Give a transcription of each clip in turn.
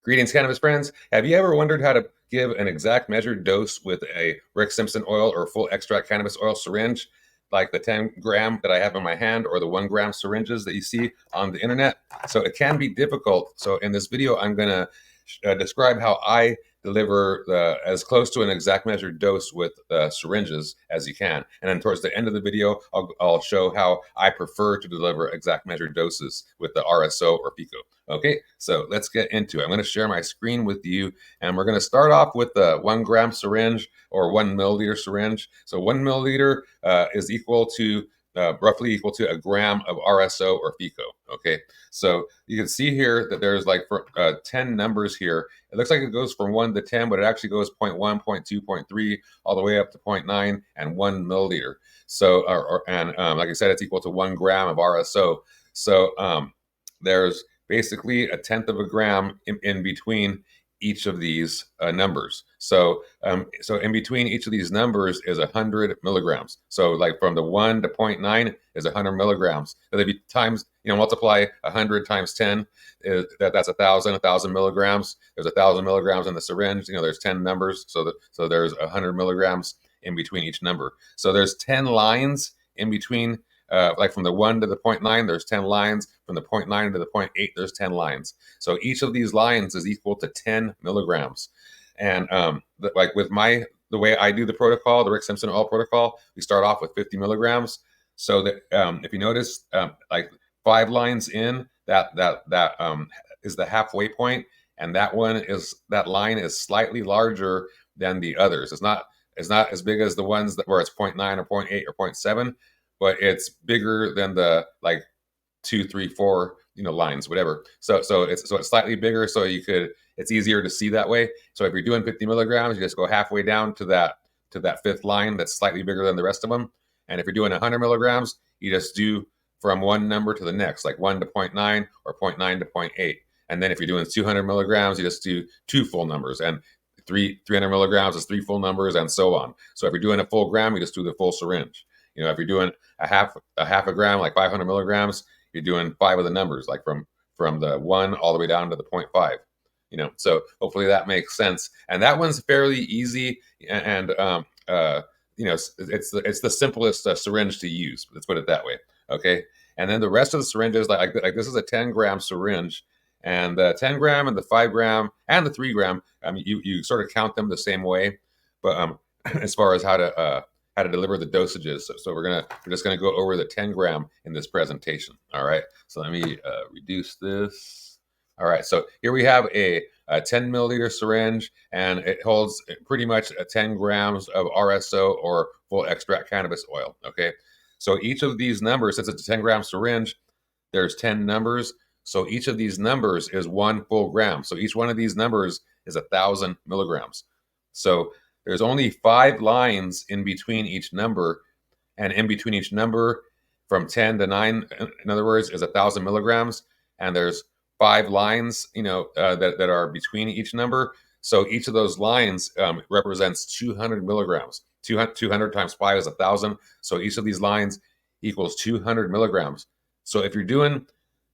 Greetings, cannabis friends. Have you ever wondered how to give an exact measured dose with a Rick Simpson oil or full extract cannabis oil syringe, like the 10 gram that I have in my hand or the 1 gram syringes that you see on the internet? So it can be difficult. So in this video, I'm going to describe how I deliver as close to an exact measured dose with syringes as you can. And then towards the end of the video, I'll show how I prefer to deliver exact measured doses with the RSO or Feco. Okay, so let's get into it. I'm going to share my screen with you, and we're going to start off with the 1 gram syringe or 1 milliliter syringe. So 1 milliliter is equal to roughly equal to a gram of RSO or Feco. Okay, so you can see here that there's like 10 numbers here. It looks like it goes from 1 to 10, but it actually goes 0.1, 0.2, 0.3, all the way up to 0.9 and 1 milliliter. So, like I said, it's equal to 1 gram of RSO. So there's basically a tenth of a gram in between each of these numbers. So in between each of these numbers is 100 milligrams. So like from the 1 to 0.9 is 100 milligrams. So if you multiply 100 times 10, that's 1,000 milligrams. There's 1,000 milligrams in the syringe. There's 10 numbers. So there's 100 milligrams in between each number. So there's 10 lines in between. Like from the 1 to the 0.9, there's 10 lines. From the 0.9 to the 0.8, there's 10 lines. So each of these lines is equal to 10 milligrams. And like with the way I do the protocol, the Rick Simpson Oil protocol, we start off with 50 milligrams. So that if you notice, like 5 lines in, that is the halfway point, and that line is slightly larger than the others. It's not as big as the ones where it's 0.9 or 0.8 or 0.7. But it's bigger than the like 2, 3, 4, lines, whatever. So it's slightly bigger, so it's easier to see that way. So if you're doing 50 milligrams, you just go halfway down to that fifth line that's slightly bigger than the rest of them. And if you're doing 100 milligrams, you just do from one number to the next, like 1 to 0.9 or 0.9 to 0.8. And then if you're doing 200 milligrams, you just do 2 full numbers, and 300 milligrams is 3 full numbers, and so on. So if you're doing a full gram, you just do the full syringe. If you're doing a half a gram, like 500 milligrams, you're doing 5 of the numbers, like from the 1 all the way down to the 0.5. So hopefully that makes sense. And that one's fairly easy, and it's the simplest syringe to use. Let's put it that way. Okay. And then the rest of the syringes, like this is a 10-gram syringe, and the 10 gram and the 5 gram and the 3 gram, you sort of count them the same way, but as far as how to deliver the dosages. So we're just gonna go over the 10 gram in this presentation. All right. So let me reduce this. All right. So here we have a 10 milliliter syringe, and it holds pretty much 10 grams of RSO or full extract cannabis oil. Okay. So each of these numbers, since it's a 10-gram syringe, there's 10 numbers. So each of these numbers is 1 full gram. So each one of these numbers is 1,000 milligrams. So there's only 5 lines in between each number, and in between each number from 10 to 9, in other words, is 1,000 milligrams. And there's 5 lines, that are between each number. So each of those lines represents 200 milligrams. 200 times 5 is 1,000. So each of these lines equals 200 milligrams. So if you're doing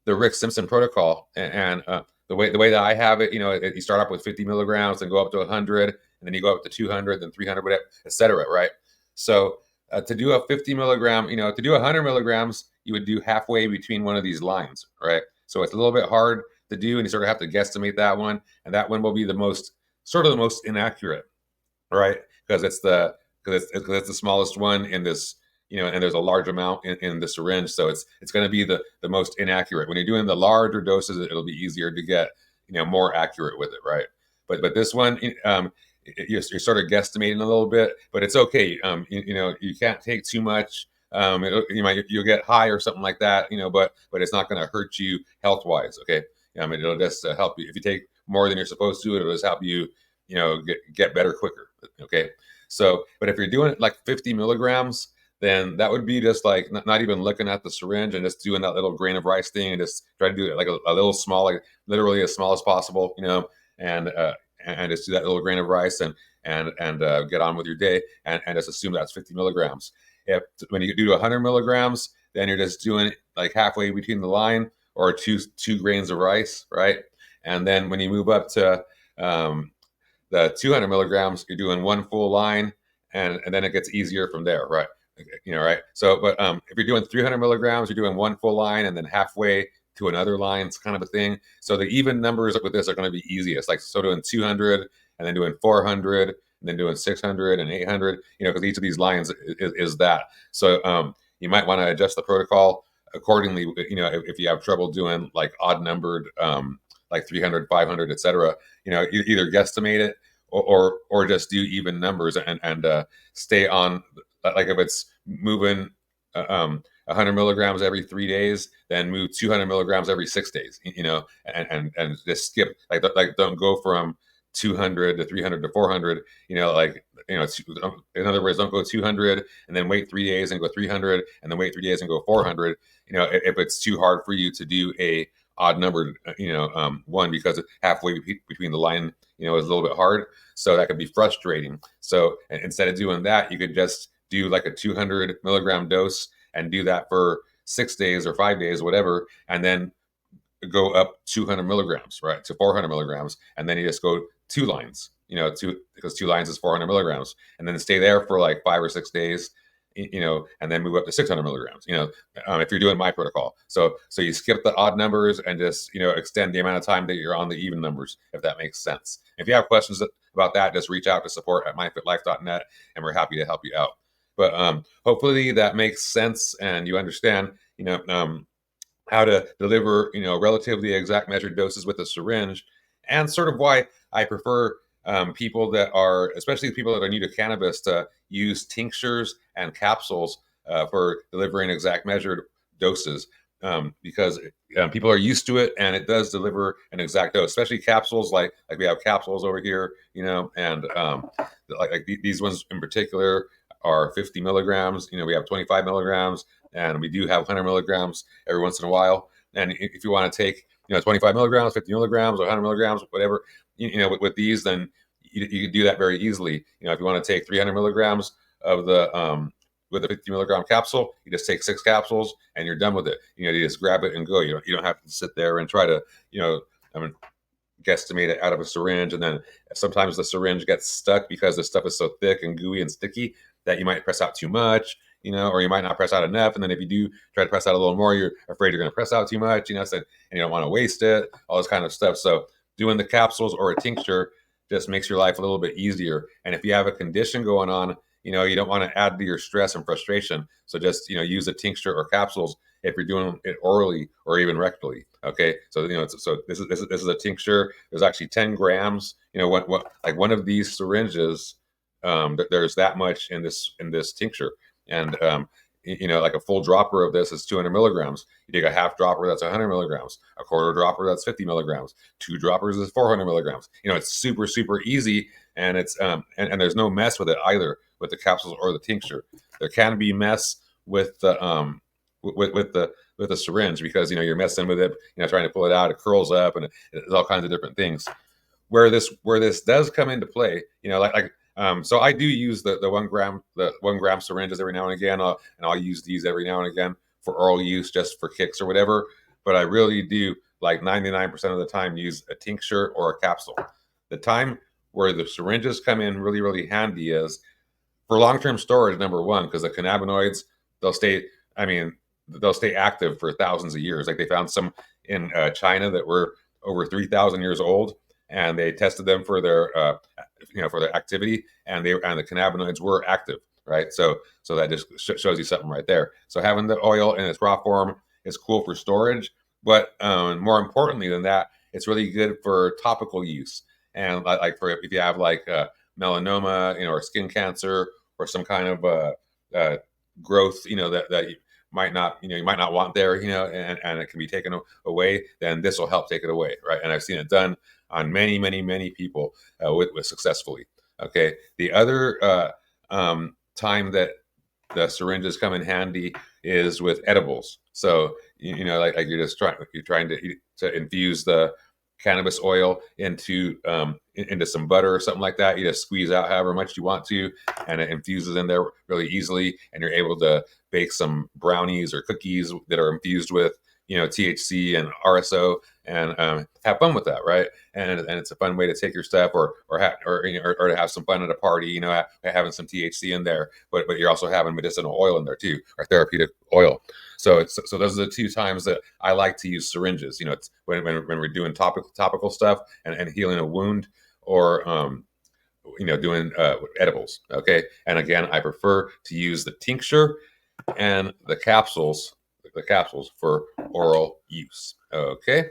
the Rick Simpson protocol, and the way that I have it, you start off with 50 milligrams and go up to 100, and then you go up to 200, then 300, whatever, etc. Right? So to do a 50 milligram, to do 100 milligrams, you would do halfway between one of these lines, right? So it's a little bit hard to do, and you sort of have to guesstimate that one, and that one will be the most inaccurate, right? Because it's the smallest one in this, and there's a large amount in the syringe, so it's going to be the most inaccurate. When you're doing the larger doses, it'll be easier to get more accurate with it, right? But this one, you're sort of guesstimating a little bit, but it's okay. You can't take too much. You'll get high or something like that, but it's not going to hurt you health wise. Okay, it'll just help you. If you take more than you're supposed to, it'll just help you, get better quicker. Okay, so but if you're doing it like 50 milligrams, then that would be just like not even looking at the syringe and just doing that little grain of rice thing, and just try to do it like a little small, like literally as small as possible, and just do that little grain of rice and get on with your day, and just assume that's 50 milligrams. When you do 100 milligrams, then you're just doing like halfway between the line, or two grains of rice, right? And then when you move up to the 200 milligrams, you're doing one full line, and then it gets easier from there, right? Right. So, but if you're doing 300 milligrams, you're doing one full line, and then halfway to another line. It's kind of a thing. So the even numbers with this are going to be easiest. Like so, doing 200, and then doing 400, and then doing 600 and 800. Because each of these lines is that. So you might want to adjust the protocol accordingly. If you have trouble doing like odd numbered, like 300, 500, etc. Either guesstimate it or just do even numbers and stay on. Like if it's moving 100 milligrams every 3 days, then move 200 milligrams every 6 days. And just skip like don't go from 200 to 300 to 400. In other words, don't go 200 and then wait 3 days and go 300 and then wait 3 days and go 400. If it's too hard for you to do a odd numbered, one, because halfway between the line, is a little bit hard. So that could be frustrating. So instead of doing that, you could just do like a 200 milligram dose and do that for 6 days or 5 days, whatever, and then go up 200 milligrams, right, to 400 milligrams, and then you just go 2 lines, because 2 lines is 400 milligrams, and then stay there for like 5 or 6 days, and then move up to 600 milligrams, if you're doing my protocol. So you skip the odd numbers and just, extend the amount of time that you're on the even numbers, if that makes sense. If you have questions about that, just reach out to support@myfitlife.net, and we're happy to help you out. But hopefully that makes sense and you understand, how to deliver, relatively exact measured doses with a syringe, and sort of why I prefer people that are, especially people that are new to cannabis, to use tinctures and capsules for delivering exact measured doses, because people are used to it and it does deliver an exact dose, especially capsules like we have capsules over here, and like these ones in particular are 50 milligrams. We have 25 milligrams, and we do have 100 milligrams every once in a while. And if you want to take, 25 milligrams, 50 milligrams, or 100 milligrams, whatever, with these, then you can do that very easily. If you want to take 300 milligrams of the with a 50 milligram capsule, you just take 6 capsules and you're done with it. You just grab it and go. You don't have to sit there and try to, guesstimate it out of a syringe. And then sometimes the syringe gets stuck because the stuff is so thick and gooey and sticky that you might press out too much, or you might not press out enough. And then if you do try to press out a little more, you're afraid you're going to press out too much, and you don't want to waste it, all this kind of stuff. So doing the capsules or a tincture just makes your life a little bit easier. And if you have a condition going on, you don't want to add to your stress and frustration. So just, use a tincture or capsules if you're doing it orally or even rectally. Okay. So, so this is a tincture. There's actually 10 grams, like one of these syringes, there's that much in this tincture. And, like a full dropper of this is 200 milligrams. You take a half dropper, that's 100 milligrams. A quarter dropper, that's 50 milligrams. 2 droppers is 400 milligrams. It's super, super easy. And it's, and there's no mess with it either, with the capsules or the tincture. There can be mess with the, with the syringe, because, you're messing with it, trying to pull it out, it curls up, and it's all kinds of different things. Where this does come into play, so I do use the 1 gram syringes every now and again, and I'll use these every now and again for oral use, just for kicks or whatever. But I really do, like 99% of the time, use a tincture or a capsule. The time where the syringes come in really, really handy is for long-term storage, number one, because the cannabinoids, they'll stay active for thousands of years. Like they found some in China that were over 3,000 years old, and they tested them for their for their activity, and the cannabinoids were active, right? So that just shows you something right there. So having the oil in its raw form is cool for storage, but more importantly than that, it's really good for topical use. And like for if you have like melanoma, or skin cancer, or some kind of growth, that you might not, you might not want there, and it can be taken away, then this will help take it away, right? And I've seen it done on many, many, many people with successfully. Okay. The other time that the syringes come in handy is with edibles. So like you're just trying to infuse the cannabis oil into some butter or something like that. You just squeeze out however much you want to, and it infuses in there really easily, and you're able to bake some brownies or cookies that are infused with THC and RSO, and have fun with that, right? And it's a fun way to take your stuff, or to have some fun at a party, having some THC in there, but you're also having medicinal oil in there too, or therapeutic oil. So those are the two times that I like to use syringes. It's when we're doing topical stuff and healing a wound, or doing edibles. Okay, and again, I prefer to use the tincture and the capsules for oral use. Okay.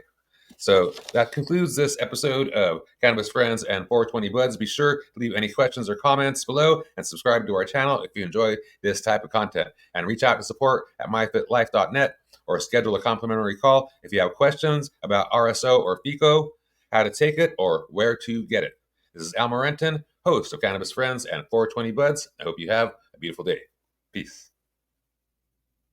So that concludes this episode of Cannabis Friends and 420 Buds. Be sure to leave any questions or comments below and subscribe to our channel if you enjoy this type of content. And reach out to support at myfitlife.net or schedule a complimentary call if you have questions about RSO or Feco, how to take it, or where to get it. This is Al Morenton, host of Cannabis Friends and 420 Buds. I hope you have a beautiful day. Peace.